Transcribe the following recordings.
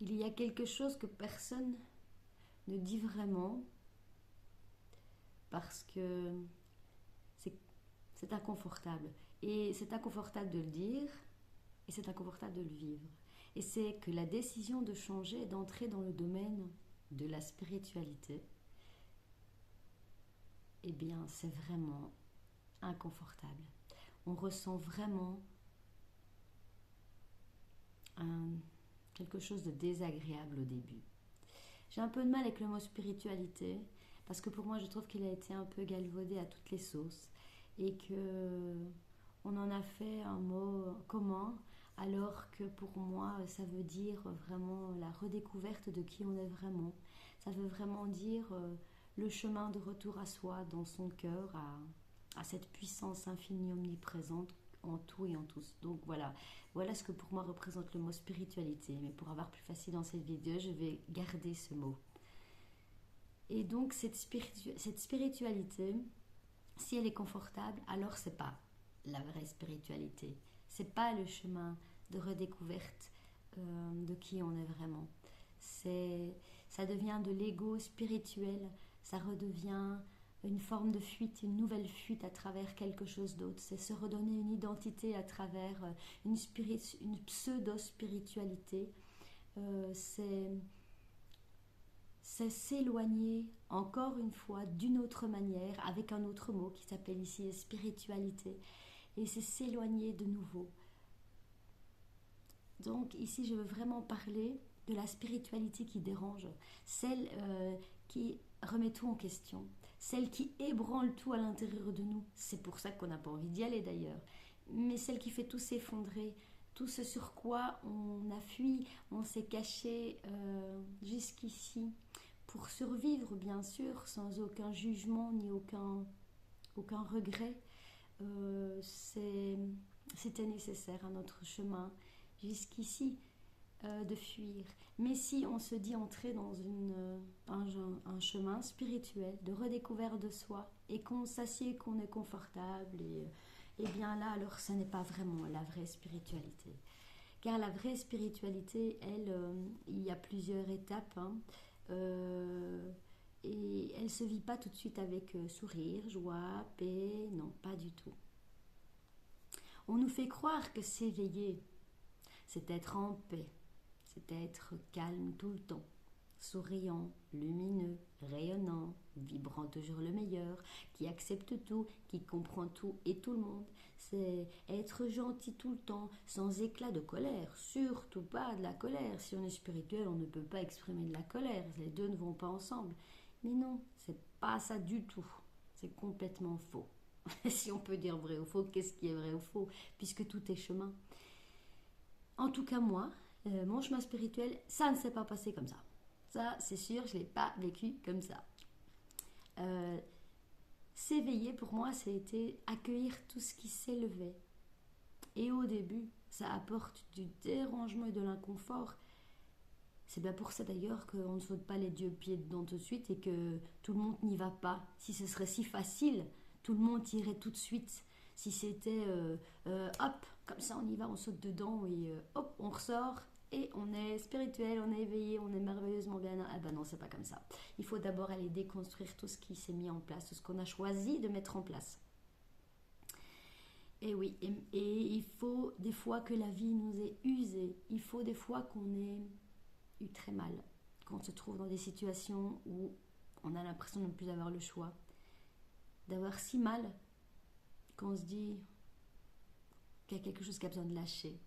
il y a quelque chose que personne ne dit vraiment parce que c'est c'est inconfortable. Et c'est inconfortable de le dire et c'est inconfortable de le vivre. Et c'est que la décision de changer, d'entrer dans le domaine de la spiritualité, eh bien, c'est vraiment inconfortable. On ressent vraiment un, quelque chose de désagréable au début. J'ai un peu de mal avec le mot spiritualité parce que pour moi, je trouve qu'il a été un peu galvaudé à toutes les sauces et que on en a fait un mot commun alors que pour moi, ça veut dire vraiment la redécouverte de qui on est vraiment. Ça veut vraiment dire le chemin de retour à soi, dans son cœur, à cette puissance infinie omniprésente en tout et en tous. Donc voilà, voilà ce que pour moi représente le mot spiritualité. Mais pour avoir plus facile dans cette vidéo, je vais garder ce mot. Et donc cette spiritualité, si elle est confortable, alors c'est pas la vraie spiritualité. C'est pas le chemin de redécouverte de qui on est vraiment. C'est, ça devient de l'ego spirituel, ça redevient une forme de fuite, une nouvelle fuite à travers quelque chose d'autre. C'est se redonner une identité à travers une pseudo-spiritualité. C'est s'éloigner encore une fois d'une autre manière, avec un autre mot qui s'appelle ici spiritualité, et c'est s'éloigner de nouveau. Donc ici je veux vraiment parler de la spiritualité qui dérange, celle qui remet tout en question, celle qui ébranle tout à l'intérieur de nous. C'est pour ça qu'on n'a pas envie d'y aller d'ailleurs, mais celle qui fait tout s'effondrer, tout ce sur quoi on a fui, on s'est caché jusqu'ici pour survivre bien sûr, sans aucun jugement ni aucun regret. C'était nécessaire à notre chemin jusqu'ici de fuir. Mais si on se dit entrer dans un chemin spirituel de redécouverte de soi et qu'on s'assied, qu'on est confortable, et bien là, alors ce n'est pas vraiment la vraie spiritualité. Car la vraie spiritualité, elle, il y a plusieurs étapes. Hein. Et elle ne se vit pas tout de suite avec sourire, joie, paix, non, pas du tout. On nous fait croire que s'éveiller, c'est être en paix, c'est être calme tout le temps, souriant, lumineux, rayonnant, vibrant toujours le meilleur, qui accepte tout, qui comprend tout et tout le monde. C'est être gentil tout le temps, sans éclat de colère, surtout pas de la colère. Si on est spirituel, on ne peut pas exprimer de la colère, les deux ne vont pas ensemble. Mais non, c'est pas ça du tout. C'est complètement faux. Si on peut dire vrai ou faux, qu'est-ce qui est vrai ou faux, puisque tout est chemin. En tout cas, moi, mon chemin spirituel, ça ne s'est pas passé comme ça. Ça, c'est sûr, je ne l'ai pas vécu comme ça. Euh, S'éveiller, pour moi, c'était accueillir tout ce qui s'élevait. Et au début, ça apporte du dérangement et de l'inconfort. C'est bien pour ça d'ailleurs qu'on ne saute pas les deux pieds dedans tout de suite et que tout le monde n'y va pas. Si ce serait si facile, tout le monde irait tout de suite. Si c'était hop, comme ça on y va, on saute dedans et hop, on ressort et on est spirituel, on est éveillé, on est merveilleusement bien. Ah ben non, c'est pas comme ça. Il faut d'abord aller déconstruire tout ce qui s'est mis en place, tout ce qu'on a choisi de mettre en place. Et oui, et il faut des fois que la vie nous ait usés. Il faut des fois qu'on ait eu très mal, qu'on se trouve dans des situations où on a l'impression de ne plus avoir le choix, d'avoir si mal qu'on se dit qu'il y a quelque chose qui a besoin de lâcher.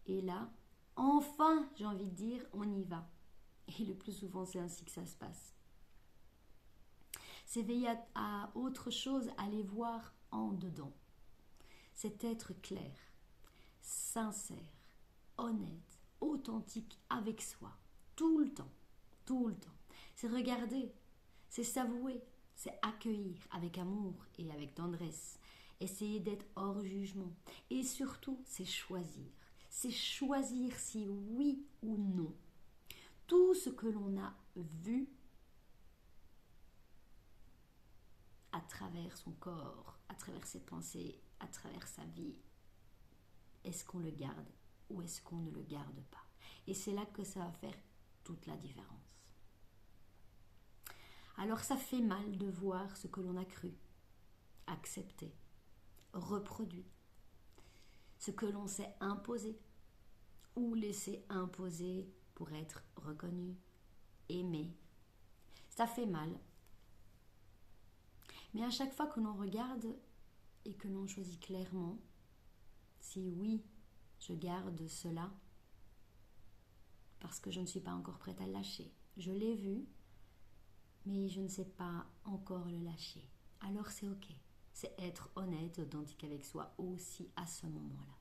Et là, enfin, j'ai envie de dire, on y va. Et le plus souvent, c'est ainsi que ça se passe. S'éveiller à autre chose, aller voir en dedans. C'est être clair, sincère, honnête, authentique avec soi, tout le temps, tout le temps. C'est regarder, c'est s'avouer, c'est accueillir avec amour et avec tendresse, essayer d'être hors jugement. Et surtout, c'est choisir. C'est choisir si oui ou non. Tout ce que l'on a vu à travers son corps, à travers ses pensées, à travers sa vie, est-ce qu'on le garde ou est-ce qu'on ne le garde pas? Et c'est là que ça va faire toute la différence. Alors ça fait mal de voir ce que l'on a cru, accepté, reproduit, ce que l'on s'est imposé ou laissé imposer pour être reconnu, aimé. Ça fait mal. Mais à chaque fois que l'on regarde et que l'on choisit clairement, si oui, je garde cela, parce que je ne suis pas encore prête à le lâcher. Je l'ai vu, mais je ne sais pas encore le lâcher. Alors c'est ok. C'est être honnête, authentique avec soi aussi à ce moment-là.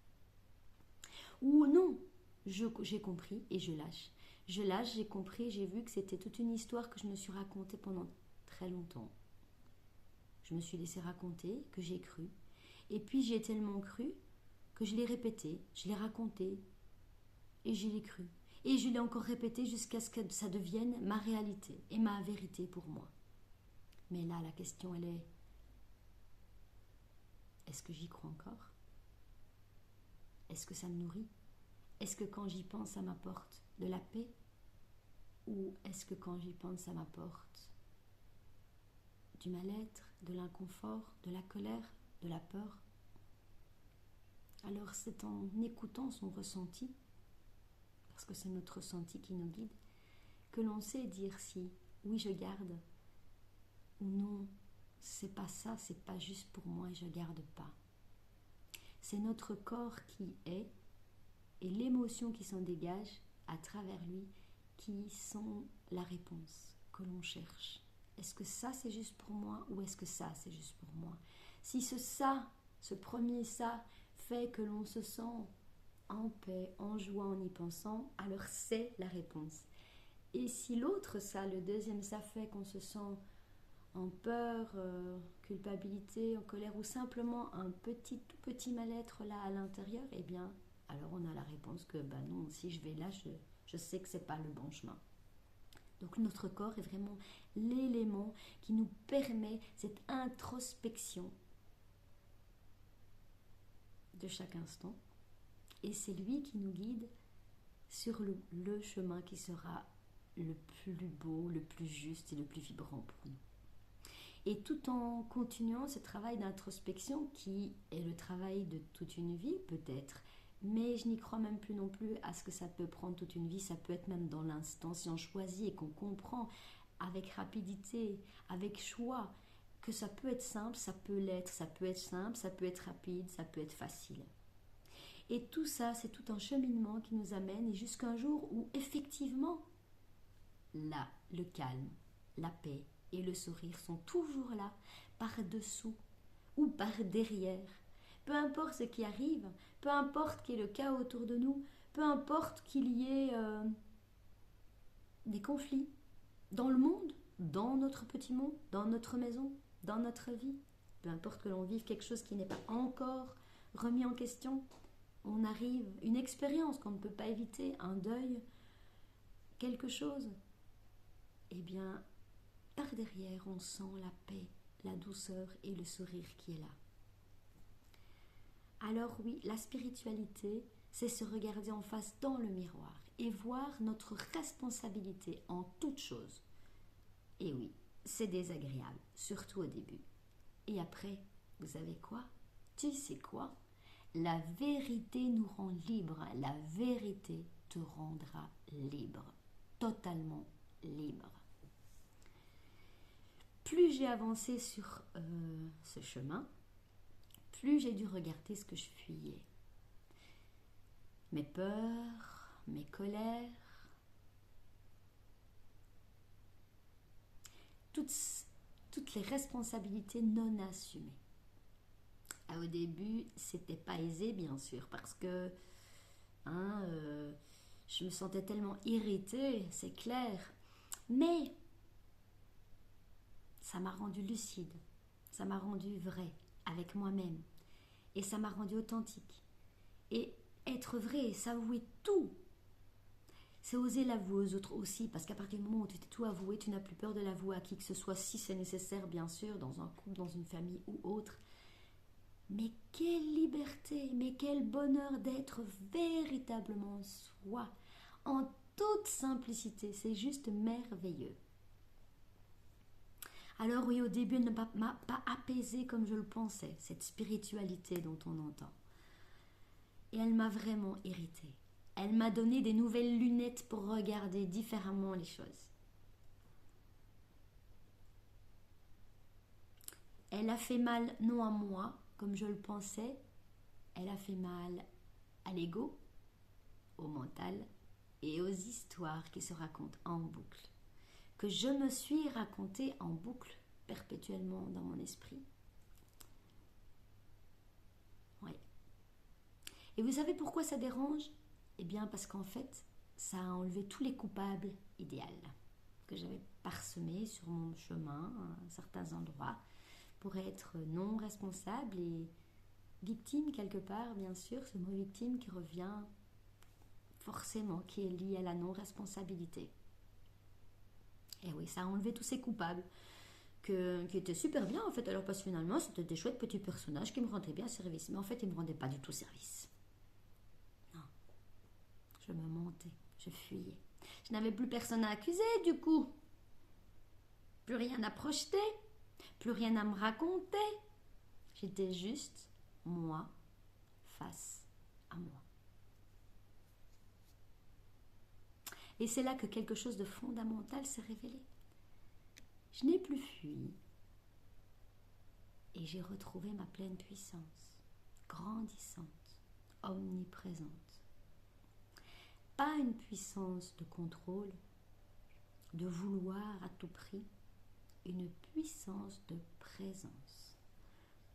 Ou non, j'ai compris et je lâche. Je lâche, j'ai compris, j'ai vu que c'était toute une histoire que je me suis racontée pendant très longtemps. Je me suis laissé raconter, que j'ai cru. Et puis j'ai tellement cru que je l'ai répété, je l'ai raconté et je l'ai cru. Et je l'ai encore répété jusqu'à ce que ça devienne ma réalité et ma vérité pour moi. Mais là, la question, elle est, est-ce que j'y crois encore? Est-ce que ça me nourrit? Est-ce que quand j'y pense, ça m'apporte de la paix? Ou est-ce que quand j'y pense, ça m'apporte du mal-être, de l'inconfort, de la colère, de la peur? Alors c'est en écoutant son ressenti, parce que c'est notre ressenti qui nous guide, que l'on sait dire si oui je garde ou non, c'est pas ça, c'est pas juste pour moi et je garde pas. C'est notre corps qui est et l'émotion qui s'en dégage à travers lui qui sont la réponse que l'on cherche. Est-ce que ça c'est juste pour moi ou est-ce que ça c'est juste pour moi? Si ce premier ça fait que l'on se sent en paix, en joie en y pensant, alors c'est la réponse. Et si l'autre ça, le deuxième ça fait qu'on se sent en peur, culpabilité, en colère ou simplement un tout petit mal-être là à l'intérieur, eh bien alors on a la réponse que non, si je vais là, je sais que c'est pas le bon chemin. Donc notre corps est vraiment l'élément qui nous permet cette introspection de chaque instant. Et c'est lui qui nous guide sur le chemin qui sera le plus beau, le plus juste et le plus vibrant pour nous. Et tout en continuant ce travail d'introspection qui est le travail de toute une vie peut-être, mais je n'y crois même plus non plus à ce que ça peut prendre toute une vie, ça peut être même dans l'instant si on choisit et qu'on comprend avec rapidité, avec choix, que ça peut être simple, ça peut l'être, ça peut être simple, ça peut être rapide, ça peut être facile. Et tout ça, c'est tout un cheminement qui nous amène jusqu'à un jour où effectivement, là, le calme, la paix et le sourire sont toujours là, par-dessous ou par derrière. Peu importe ce qui arrive, peu importe qu'il y ait le chaos autour de nous, peu importe qu'il y ait des conflits dans le monde, dans notre petit monde, dans notre maison, dans notre vie, peu importe que l'on vive quelque chose qui n'est pas encore remis en question, on arrive, une expérience qu'on ne peut pas éviter, un deuil, quelque chose, eh bien, par derrière, on sent la paix, la douceur et le sourire qui est là. Alors oui, la spiritualité, c'est se regarder en face dans le miroir et voir notre responsabilité en toute chose. Et oui, c'est désagréable, surtout au début. Et après, vous savez quoi? Tu sais quoi? La vérité nous rend libres. La vérité te rendra libre. Totalement libre. Plus j'ai avancé sur ce chemin, plus j'ai dû regarder ce que je fuyais. Mes peurs, mes colères, toutes les responsabilités non assumées. Au début, c'était pas aisé, bien sûr, parce que je me sentais tellement irritée, c'est clair. Mais ça m'a rendue lucide, ça m'a rendue vraie avec moi-même. Et ça m'a rendue authentique. Et être vrai, s'avouer tout, c'est oser l'avouer aux autres aussi, parce qu'à partir du moment où tu t'es tout avoué, tu n'as plus peur de l'avouer à qui que ce soit, si c'est nécessaire, bien sûr, dans un couple, dans une famille ou autre. Mais quelle liberté, mais quel bonheur d'être véritablement soi, en toute simplicité. C'est juste merveilleux. Alors oui, au début, elle ne m'a pas apaisée comme je le pensais, cette spiritualité dont on entend. Et elle m'a vraiment irritée. Elle m'a donné des nouvelles lunettes pour regarder différemment les choses. Elle a fait mal non à moi, comme je le pensais, elle a fait mal à l'ego, au mental et aux histoires qui se racontent en boucle, que je me suis racontée en boucle perpétuellement dans mon esprit. Oui. Et vous savez pourquoi ça dérange? Eh bien parce qu'en fait, ça a enlevé tous les coupables idéaux que j'avais parsemés sur mon chemin à certains endroits pour être non responsable et victime quelque part, bien sûr, ce mot victime qui revient forcément, qui est lié à la non-responsabilité. Et oui, ça a enlevé tous ces coupables qui étaient super bien en fait, alors parce que finalement c'était des chouettes petits personnages qui me rendaient bien service, mais en fait ils ne me rendaient pas du tout service. Non, je me mentais, je fuyais. Je n'avais plus personne à accuser du coup, plus rien à projeter, plus rien à me raconter. J'étais juste moi face à moi. Et c'est là que quelque chose de fondamental s'est révélé. Je n'ai plus fui et j'ai retrouvé ma pleine puissance, grandissante, omniprésente. Pas une puissance de contrôle, de vouloir à tout prix, une puissance de présence.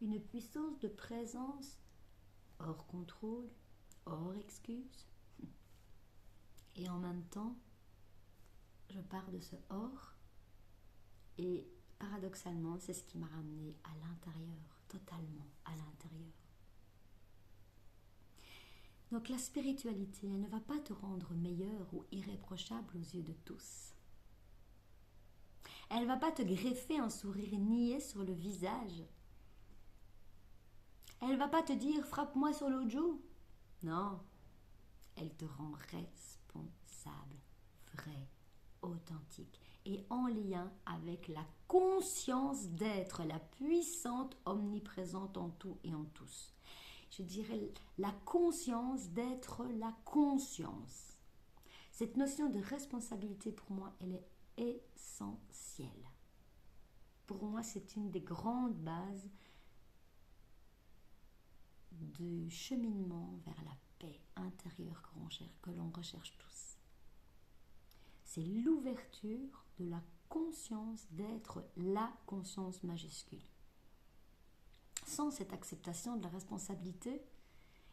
Une puissance de présence hors contrôle, hors excuse. Et en même temps, je pars de ce hors et paradoxalement, c'est ce qui m'a ramené à l'intérieur, totalement à l'intérieur. Donc la spiritualité, elle ne va pas te rendre meilleur ou irréprochable aux yeux de tous. Elle ne va pas te greffer un sourire niais sur le visage. Elle ne va pas te dire « frappe-moi sur l'autre joue ». Non, elle te rend responsable, vrai, authentique et en lien avec la conscience d'être, la puissante omniprésente en tout et en tous. Je dirais la conscience d'être la conscience. Cette notion de responsabilité pour moi, elle est essentielle. Pour moi, c'est une des grandes bases du cheminement vers la paix intérieure que l'on recherche tous. C'est l'ouverture de la conscience d'être la conscience majuscule. Sans cette acceptation de la responsabilité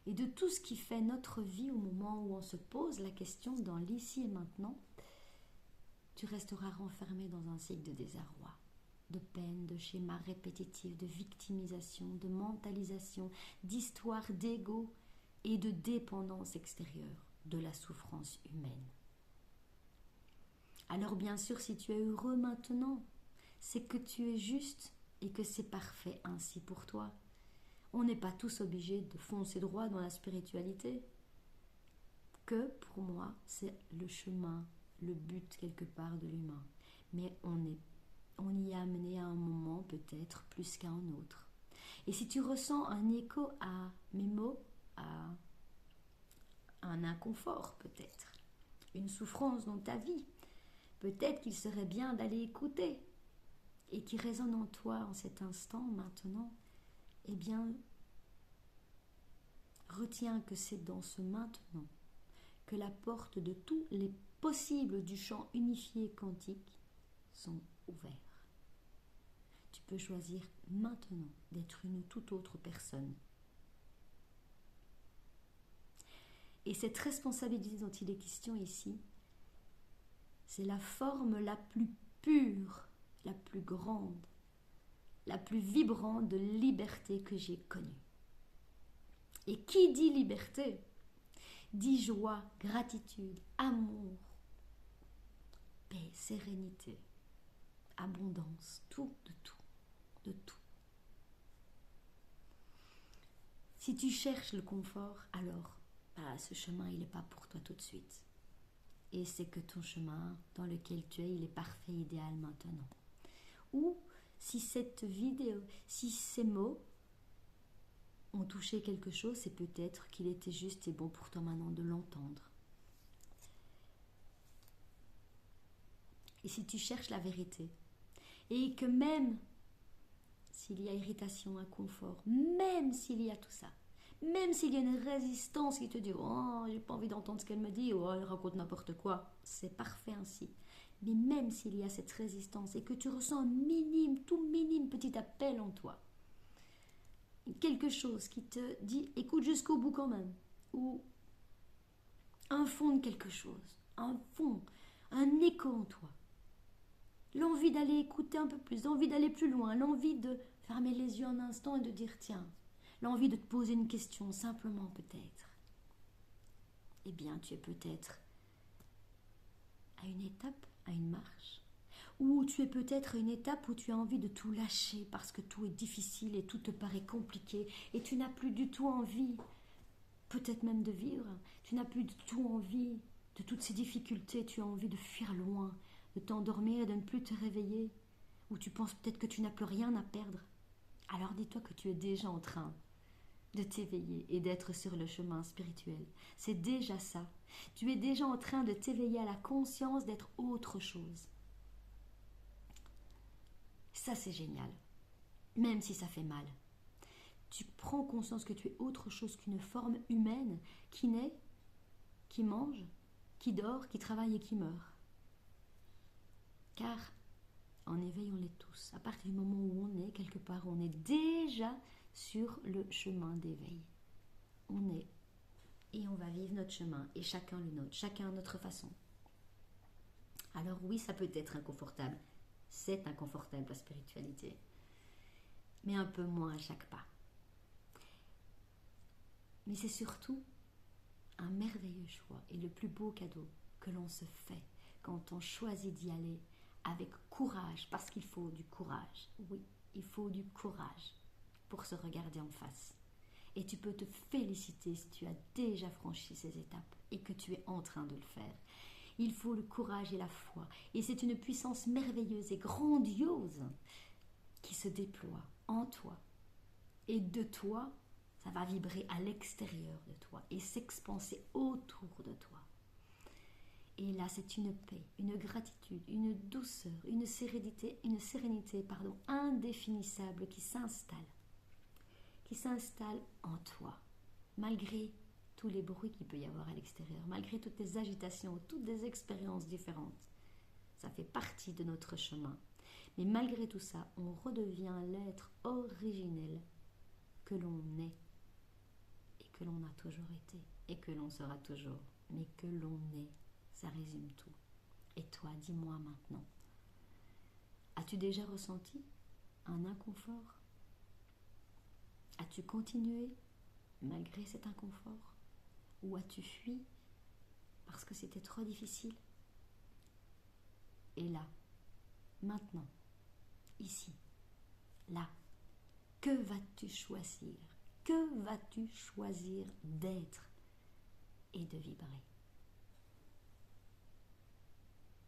et de tout ce qui fait notre vie au moment où on se pose la question dans l'ici et maintenant, tu resteras renfermé dans un cycle de désarroi, de peine, de schémas répétitifs, de victimisation, de mentalisation, d'histoire d'ego et de dépendance extérieure de la souffrance humaine. Alors bien sûr, si tu es heureux maintenant, c'est que tu es juste et que c'est parfait ainsi pour toi. On n'est pas tous obligés de foncer droit dans la spiritualité. Que pour moi, c'est le chemin, le but quelque part de l'humain. Mais on y est amené à un moment peut-être plus qu'à un autre. Et si tu ressens un écho à mes mots, à un inconfort peut-être, une souffrance dans ta vie, peut-être qu'il serait bien d'aller écouter et qui résonne en toi en cet instant, maintenant, eh bien, retiens que c'est dans ce maintenant que la porte de tous les possibles du champ unifié quantique sont ouverts. Tu peux choisir maintenant d'être une toute autre personne. Et cette responsabilité dont il est question ici, c'est la forme la plus pure, la plus grande, la plus vibrante de liberté que j'ai connue. Et qui dit liberté, dit joie, gratitude, amour, paix, sérénité, abondance, tout, de tout, de tout. Si tu cherches le confort, alors ce chemin, il n'est pas pour toi tout de suite. et c'est que ton chemin dans lequel tu es, il est parfait, idéal maintenant. Ou si cette vidéo, si ces mots ont touché quelque chose, c'est peut-être qu'il était juste et bon pour toi maintenant de l'entendre. Et si tu cherches la vérité, et que même s'il y a irritation, inconfort, même s'il y a tout ça, même s'il y a une résistance qui te dit oh, j'ai pas envie d'entendre ce qu'elle me dit, oh, elle raconte n'importe quoi, c'est parfait ainsi. Mais même s'il y a cette résistance et que tu ressens un minime, tout minime petit appel en toi, quelque chose qui te dit écoute jusqu'au bout quand même, ou un fond de quelque chose, un fond, un écho en toi, l'envie d'aller écouter un peu plus, l'envie d'aller plus loin, l'envie de fermer les yeux un instant et de dire tiens, l'envie de te poser une question simplement peut-être. Eh bien, tu es peut-être à une étape, à une marche, ou tu es peut-être à une étape où tu as envie de tout lâcher parce que tout est difficile et tout te paraît compliqué et tu n'as plus du tout envie, peut-être même de vivre, tu n'as plus du tout envie de toutes ces difficultés, tu as envie de fuir loin, de t'endormir et de ne plus te réveiller, ou tu penses peut-être que tu n'as plus rien à perdre. Alors dis-toi que tu es déjà en train de t'éveiller et d'être sur le chemin spirituel. C'est déjà ça. Tu es déjà en train de t'éveiller à la conscience d'être autre chose. Ça, c'est génial. Même si ça fait mal. Tu prends conscience que tu es autre chose qu'une forme humaine qui naît, qui mange, qui dort, qui travaille et qui meurt. Car en éveil, on l'est tous. À partir du moment où on est, quelque part, on est déjà sur le chemin d'éveil. On est et on va vivre notre chemin, et chacun le nôtre, chacun à notre façon. Alors oui, ça peut être inconfortable. C'est inconfortable la spiritualité. Mais un peu moins à chaque pas. Mais c'est surtout un merveilleux choix et le plus beau cadeau que l'on se fait quand on choisit d'y aller avec courage, parce qu'il faut du courage. Oui, il faut du courage pour se regarder en face. Et tu peux te féliciter si tu as déjà franchi ces étapes et que tu es en train de le faire. Il faut le courage et la foi. Et c'est une puissance merveilleuse et grandiose qui se déploie en toi. Et de toi, ça va vibrer à l'extérieur de toi et s'expanser autour de toi. Et là, c'est une paix, une gratitude, une douceur, une sérénité indéfinissable qui s'installe en toi, malgré tous les bruits qu'il peut y avoir à l'extérieur, malgré toutes les agitations, toutes les expériences différentes. Ça fait partie de notre chemin. Mais malgré tout ça, on redevient l'être originel que l'on est et que l'on a toujours été et que l'on sera toujours, mais que l'on est. Ça résume tout. Et toi, dis-moi maintenant, as-tu déjà ressenti un inconfort? As-tu continué malgré cet inconfort? Ou as-tu fui parce que c'était trop difficile? Et là, maintenant, ici, là, que vas-tu choisir? Que vas-tu choisir d'être et de vibrer?